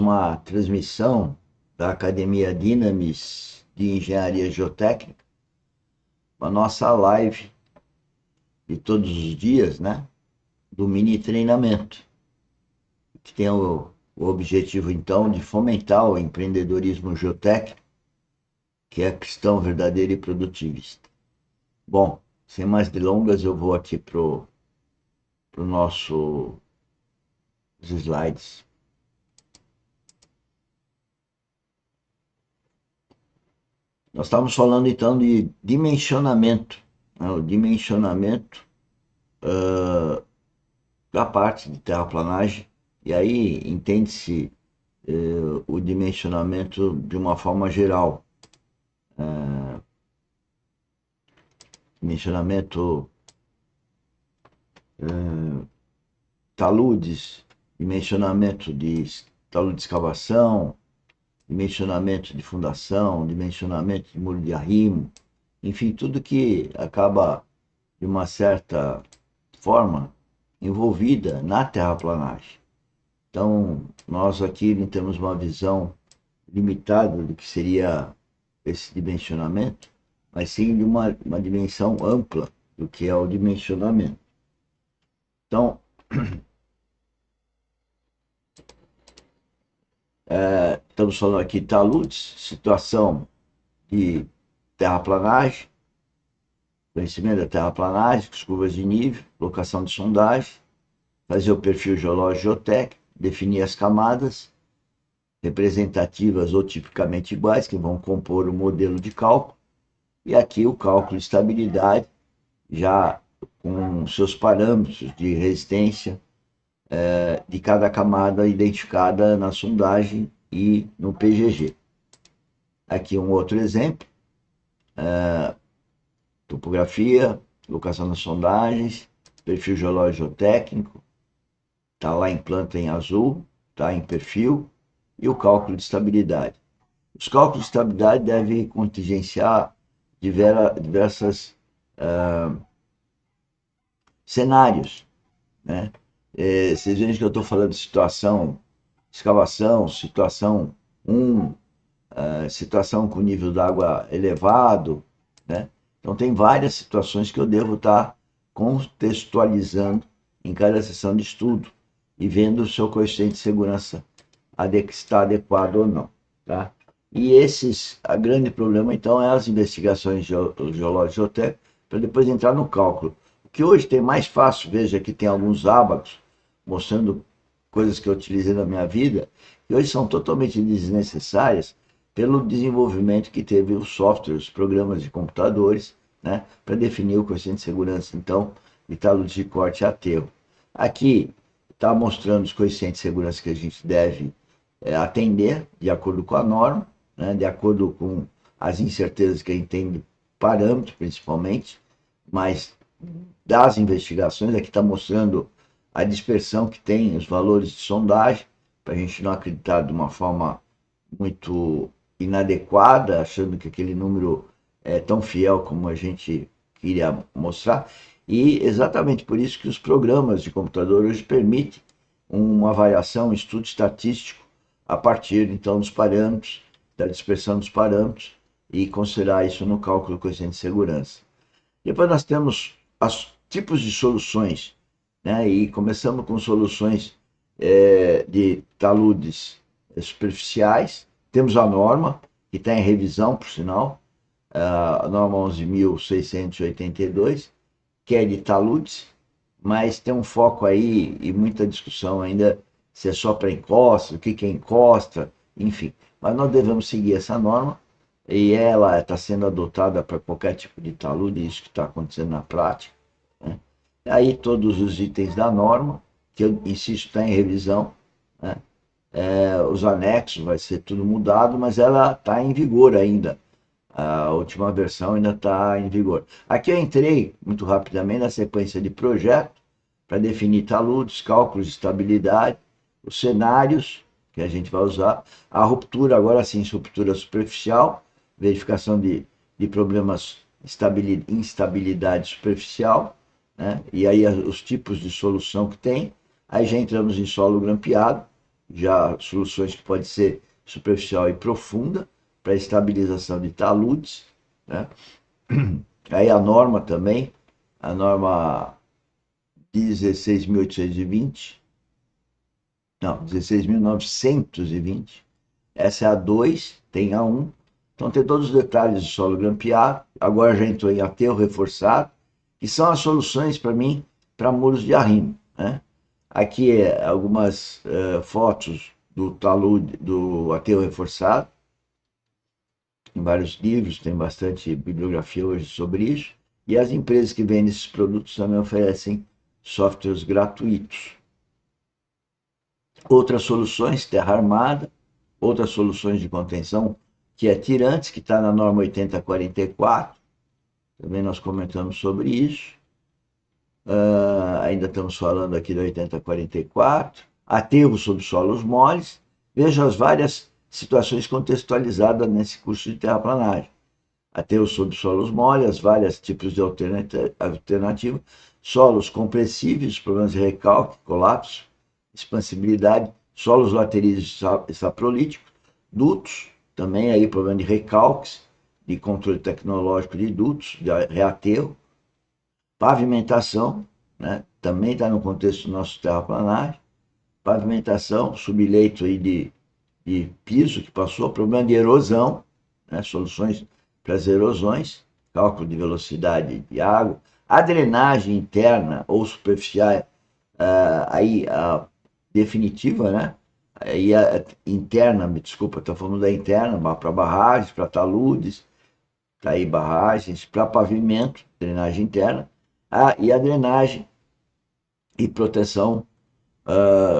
uma transmissão da Academia Dynamis de Engenharia Geotécnica, a nossa live de todos os dias, né, do mini treinamento, que tem o objetivo, então, de fomentar o empreendedorismo geotécnico, que é a questão verdadeira e produtivista. Bom, sem mais delongas, eu vou aqui para os nossos slides. Nós estamos falando então de dimensionamento, né? O dimensionamento da parte de terraplanagem, e aí entende-se o dimensionamento de uma forma geral. Dimensionamento taludes, dimensionamento de talude de escavação, dimensionamento de fundação, dimensionamento de muro de arrimo, enfim, tudo que acaba, de uma certa forma, envolvida na terraplanagem. Então, nós aqui não temos uma visão limitada do que seria esse dimensionamento, mas sim de uma dimensão ampla do que é o dimensionamento. Então, estamos falando aqui de taludes, situação de terraplanagem, conhecimento da terraplanagem, curvas de nível, locação de sondagem, fazer o perfil geológico geotécnico, definir as camadas representativas ou tipicamente iguais que vão compor o modelo de cálculo, e aqui o cálculo de estabilidade, já com seus parâmetros de resistência de cada camada identificada na sondagem e no PGG. Aqui um outro exemplo, topografia, locação das sondagens, perfil geológico geotécnico, está lá em planta em azul, está em perfil, e o cálculo de estabilidade. Os cálculos de estabilidade devem contingenciar diversos cenários, né? Vocês veem que eu estou falando de situação escavação, situação 1, situação com nível d'água elevado, né? Então tem várias situações que eu devo estar contextualizando em cada sessão de estudo e vendo se o seu coeficiente de segurança está adequado ou não, tá? E a grande problema então é as investigações geológicas geotécnicas para depois entrar no cálculo. O que hoje tem mais fácil, veja que tem alguns ábacos mostrando coisas que eu utilizei na minha vida, que hoje são totalmente desnecessárias pelo desenvolvimento que teve os softwares, os programas de computadores, né, para definir o coeficiente de segurança, então, de taludes de corte e aterro. Aqui está mostrando os coeficientes de segurança que a gente deve atender, de acordo com a norma, né, de acordo com as incertezas que a gente tem de parâmetros, principalmente, mas das investigações, aqui está mostrando a dispersão que tem os valores de sondagem, para a gente não acreditar de uma forma muito inadequada, achando que aquele número é tão fiel como a gente queria mostrar. E exatamente por isso que os programas de computador hoje permitem uma variação, um estudo estatístico a partir então dos parâmetros, da dispersão dos parâmetros, e considerar isso no cálculo do coeficiente de segurança. Depois nós temos os tipos de soluções, né? E começamos com soluções de taludes superficiais. Temos a norma, que está em revisão, por sinal, a norma 11.682, que é de taludes, mas tem um foco aí e muita discussão ainda se é só para encosta, o que é encosta, enfim. Mas nós devemos seguir essa norma e ela está sendo adotada para qualquer tipo de talude, isso que está acontecendo na prática, né? Aí todos os itens da norma, que eu insisto, está em revisão, né? Os anexos vai ser tudo mudado, mas ela está em vigor ainda. A última versão ainda está em vigor. Aqui eu entrei muito rapidamente na sequência de projeto para definir taludes, cálculos de estabilidade, os cenários que a gente vai usar, a ruptura, agora sim, ruptura superficial, verificação de problemas de instabilidade superficial, né? E aí os tipos de solução que tem. Aí já entramos em solo grampeado, já soluções que podem ser superficial e profunda para estabilização de taludes, né? Aí a norma também, a norma 16.820, não, 16.920, essa é a 2, tem a 1, então tem todos os detalhes do solo grampeado, agora já entrou em aterro reforçado, que são as soluções para mim para muros de arrimo, né? Aqui é algumas fotos do talude, do aterro reforçado, em vários livros, tem bastante bibliografia hoje sobre isso, e as empresas que vendem esses produtos também oferecem softwares gratuitos. Outras soluções, terra armada, outras soluções de contenção, que é tirantes, que está na norma 8044, também nós comentamos sobre isso. Ainda estamos falando aqui do 8044, aterro sobre solos moles. Veja as várias situações contextualizadas nesse curso de terraplanagem. Aterro sobre solos moles, vários tipos de alternativa, solos compressíveis, problemas de recalque, colapso, expansibilidade, solos laterais saprolíticos, dutos, também aí problema de recalques, de controle tecnológico de dutos, de reaterro, pavimentação, né? Também está no contexto do nosso terraplanagem, pavimentação, subleito aí de piso que passou, problema de erosão, né? Soluções para as erosões, cálculo de velocidade de água, a drenagem interna ou superficial, aí a definitiva, né? Aí a interna, me desculpa, estou falando da interna, para barragens, para taludes, tá aí barragens, para pavimento, drenagem interna, e a drenagem e proteção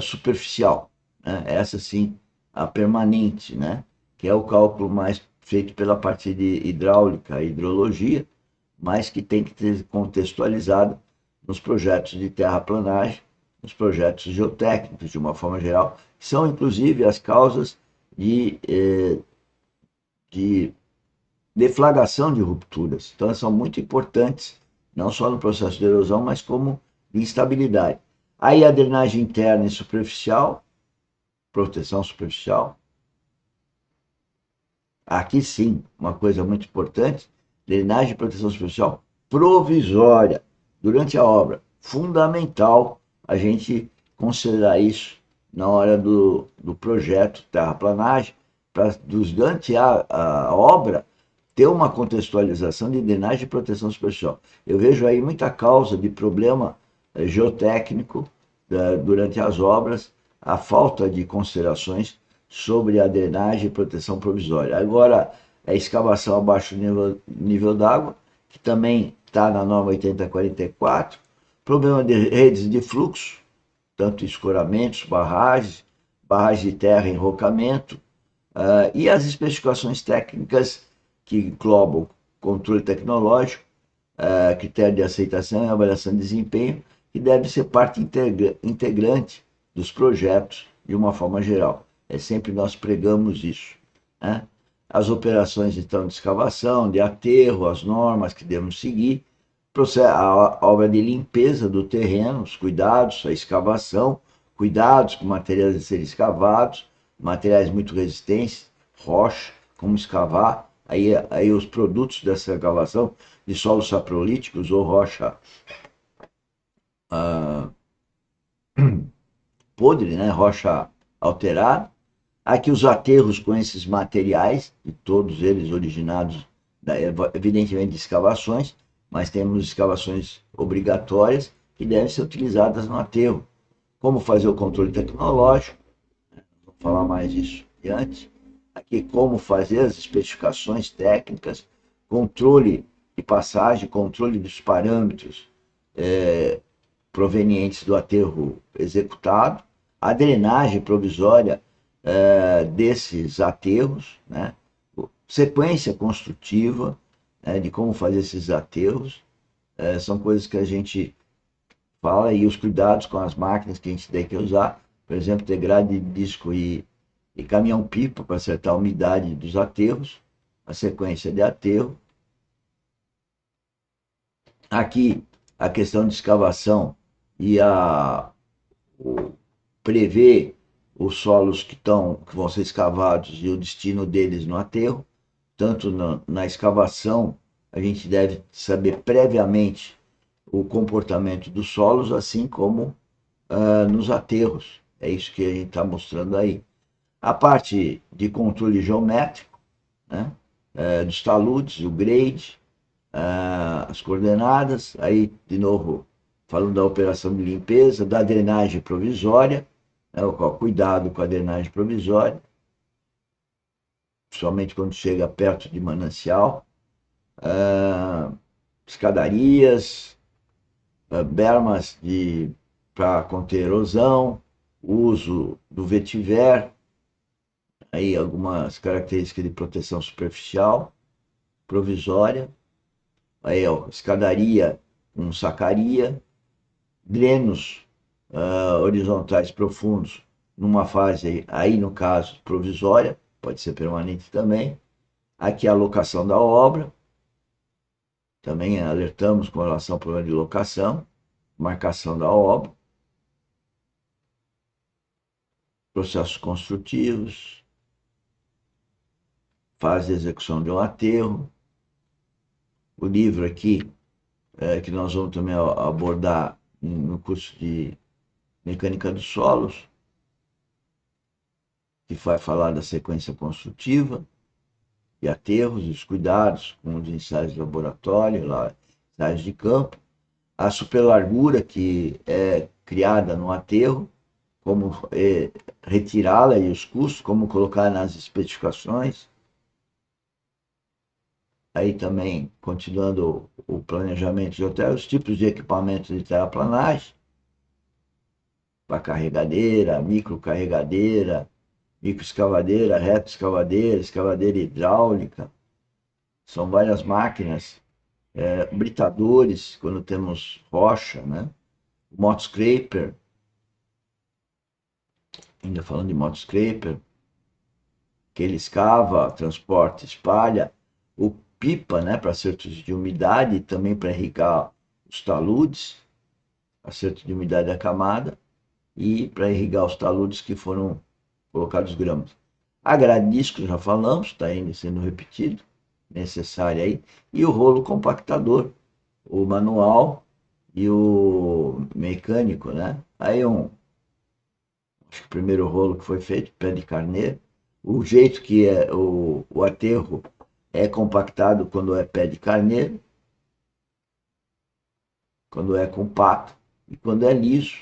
superficial, né? Essa sim, a permanente, né? Que é o cálculo mais feito pela parte de hidráulica, hidrologia, mas que tem que ser contextualizado nos projetos de terraplanagem, nos projetos geotécnicos, de uma forma geral, que são inclusive as causas de deflagração de rupturas. Então, elas são muito importantes, não só no processo de erosão, mas como de instabilidade. Aí a drenagem interna e superficial, proteção superficial. Aqui sim, uma coisa muito importante, drenagem e proteção superficial provisória durante a obra. Fundamental a gente considerar isso na hora do projeto terraplanagem, para durante a obra ter uma contextualização de drenagem e proteção superficial. Eu vejo aí muita causa de problema geotécnico durante as obras, a falta de considerações sobre a drenagem e proteção provisória. Agora, a escavação abaixo do nível d'água, que também está na norma 8044, problema de redes de fluxo, tanto escoramentos, barragens de terra, enrocamento, e as especificações técnicas que englobam controle tecnológico, critério de aceitação e avaliação de desempenho, que deve ser parte integrante dos projetos de uma forma geral. É sempre nós pregamos isso, né? As operações então de escavação, de aterro, as normas que devemos seguir, a obra de limpeza do terreno, os cuidados, a escavação, cuidados com materiais a serem escavados, materiais muito resistentes, rocha, como escavar, aí os produtos dessa escavação de solos saprolíticos ou rocha podre, né, rocha alterada. Aqui os aterros com esses materiais, e todos eles originados, evidentemente, de escavações, mas temos escavações obrigatórias que devem ser utilizadas no aterro. Como fazer o controle tecnológico, vou falar mais disso adiante. Aqui, como fazer as especificações técnicas, controle de passagem, controle dos parâmetros provenientes do aterro executado, a drenagem provisória desses aterros, né? Sequência construtiva, né, de como fazer esses aterros, são coisas que a gente fala, e os cuidados com as máquinas que a gente tem que usar, por exemplo, ter grade de disco e caminhão-pipa para acertar a umidade dos aterros, a sequência de aterro. Aqui a questão de escavação e o prever os solos que vão ser escavados e o destino deles no aterro. Tanto na escavação, a gente deve saber previamente o comportamento dos solos, assim como nos aterros. É isso que a gente está mostrando aí. A parte de controle geométrico, né, dos taludes, o grade, as coordenadas, aí de novo falando da operação de limpeza, da drenagem provisória, né, o cuidado com a drenagem provisória, principalmente quando chega perto de manancial, escadarias, bermas para conter erosão, uso do vetiver, aí algumas características de proteção superficial, provisória, aí ó, escadaria com sacaria, drenos horizontais profundos numa fase aí no caso provisória, pode ser permanente também. Aqui a locação da obra, também alertamos com relação ao problema de locação, marcação da obra, processos construtivos, fase de execução de um aterro. O livro aqui, que nós vamos também abordar no curso de Mecânica dos Solos, que vai falar da sequência construtiva de aterros, os cuidados com os ensaios de laboratório, ensaios de campo, a superlargura que é criada no aterro, como retirá-la e os custos, como colocar nas especificações. Aí também, continuando o planejamento de hotel, os tipos de equipamentos de terraplanagem, para carregadeira, microcarregadeira, microescavadeira, retroescavadeira, escavadeira hidráulica. São várias máquinas, britadores, quando temos rocha, né? O motoscraper, ainda falando de motoscraper, que ele escava, transporta, espalha. O pipa, né, para acertos de umidade, e também para irrigar os taludes, acerto de umidade da camada, e para irrigar os taludes que foram colocados gramas. A grade disco, já falamos, está ainda sendo repetido, necessária aí, e o rolo compactador, o manual e o mecânico, né? Aí acho que o primeiro rolo que foi feito, pé de carneiro, o jeito que é o aterro é compactado quando é pé de carneiro, quando é compacto e quando é liso.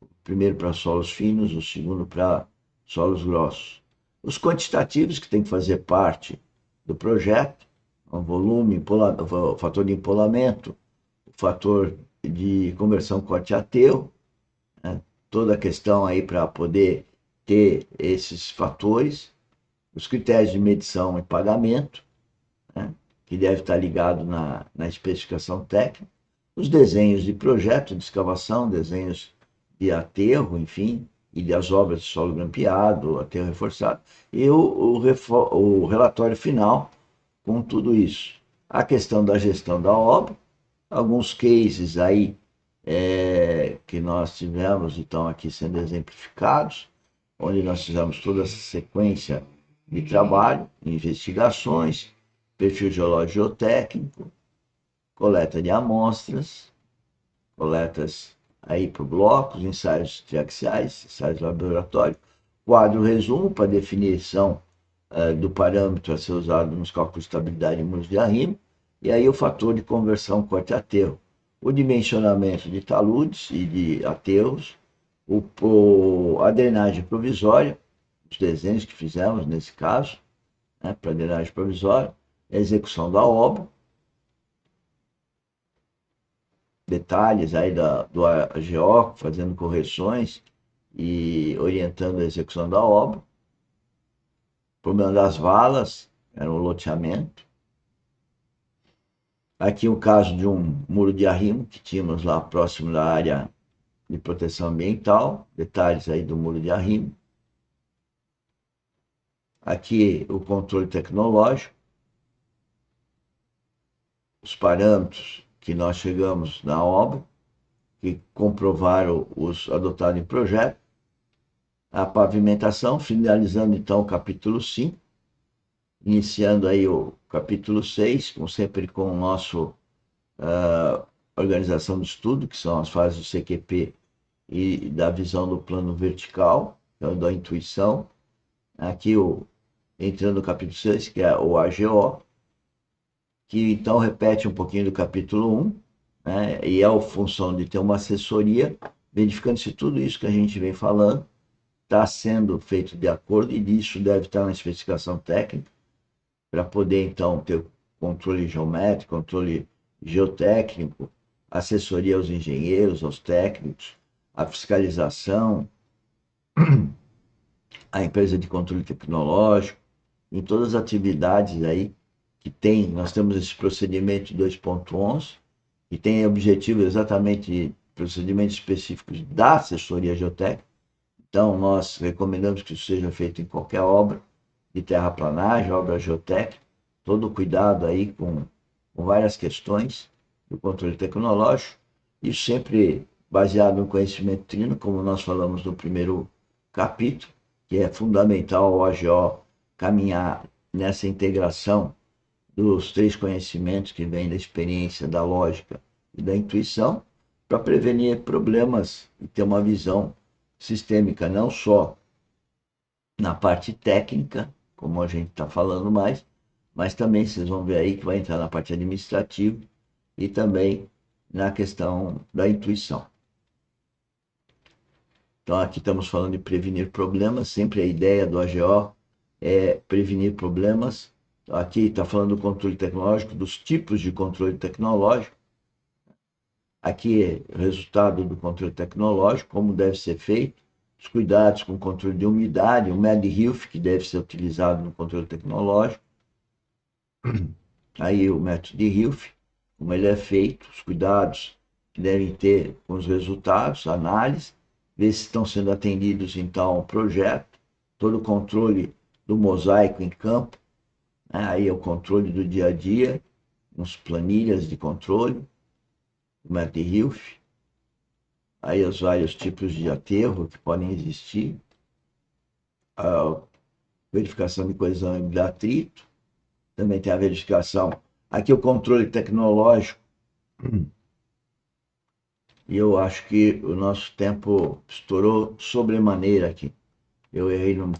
O primeiro para solos finos, o segundo para solos grossos. Os quantitativos que tem que fazer parte do projeto, o volume, o fator de empolamento, o fator de conversão corte-aterro, né? Toda a questão aí para poder ter esses fatores, os critérios de medição e pagamento, né? Que deve estar ligado na especificação técnica, os desenhos de projeto de escavação, desenhos de aterro, enfim, e das obras de solo grampeado, aterro reforçado, e o relatório final com tudo isso. A questão da gestão da obra, alguns cases aí que nós tivemos e estão aqui sendo exemplificados, onde nós fizemos toda essa sequência de trabalho, investigações, perfil geológico geotécnico, coleta de amostras, coletas aí por blocos, ensaios triaxiais, ensaios de laboratório, quadro resumo para definição do parâmetro a ser usado nos cálculos de estabilidade de muros de arrimo, e aí o fator de conversão corte-aterro, o dimensionamento de taludes e de aterros, a drenagem provisória, os desenhos que fizemos nesse caso, né, para drenagem provisória, a execução da obra, detalhes aí do AGO, fazendo correções e orientando a execução da obra. O problema das valas, era o loteamento. Aqui o caso de um muro de arrimo que tínhamos lá próximo da área de proteção ambiental, detalhes aí do muro de arrimo. Aqui o controle tecnológico, os parâmetros que nós chegamos na obra, que comprovaram os adotados em projeto. a pavimentação, finalizando então o capítulo 5, iniciando aí o capítulo 6, como sempre com o nosso organização do estudo, que são as fases do CQP e da visão do plano vertical, então, da intuição. Aqui entrando no capítulo 6, que é o AGO, que então repete um pouquinho do capítulo 1, né? E é a função de ter uma assessoria, verificando se tudo isso que a gente vem falando está sendo feito de acordo, e isso deve estar na especificação técnica, para poder então ter controle geométrico, controle geotécnico, assessoria aos engenheiros, aos técnicos, a fiscalização, a empresa de controle tecnológico, em todas as atividades aí que tem, nós temos esse procedimento 2.11, que tem objetivo exatamente procedimentos específicos da assessoria geotécnica. Então, nós recomendamos que isso seja feito em qualquer obra de terraplanagem, obra geotécnica, todo cuidado aí com várias questões do controle tecnológico, isso sempre baseado no conhecimento trino, como nós falamos no primeiro capítulo, que é fundamental o AGO caminhar nessa integração dos três conhecimentos que vêm da experiência, da lógica e da intuição, para prevenir problemas e ter uma visão sistêmica, não só na parte técnica, como a gente está falando mais, mas também vocês vão ver aí que vai entrar na parte administrativa e também na questão da intuição. Então aqui estamos falando de prevenir problemas, sempre a ideia do AGO é prevenir problemas. Aqui está falando do controle tecnológico, dos tipos de controle tecnológico. Aqui é o resultado do controle tecnológico, como deve ser feito, os cuidados com o controle de umidade, o MED-HILF, que deve ser utilizado no controle tecnológico. Aí o método de Hilf, como ele é feito, os cuidados que devem ter com os resultados, análise, ver se estão sendo atendidos então ao projeto, todo o controle do mosaico em campo, né? Aí é o controle do dia a dia, uns planilhas de controle, o método de Hilf, aí os vários tipos de aterro que podem existir, a verificação de coesão e de atrito, também tem a verificação, aqui o controle tecnológico, e eu acho que o nosso tempo estourou sobremaneira aqui. Eu errei no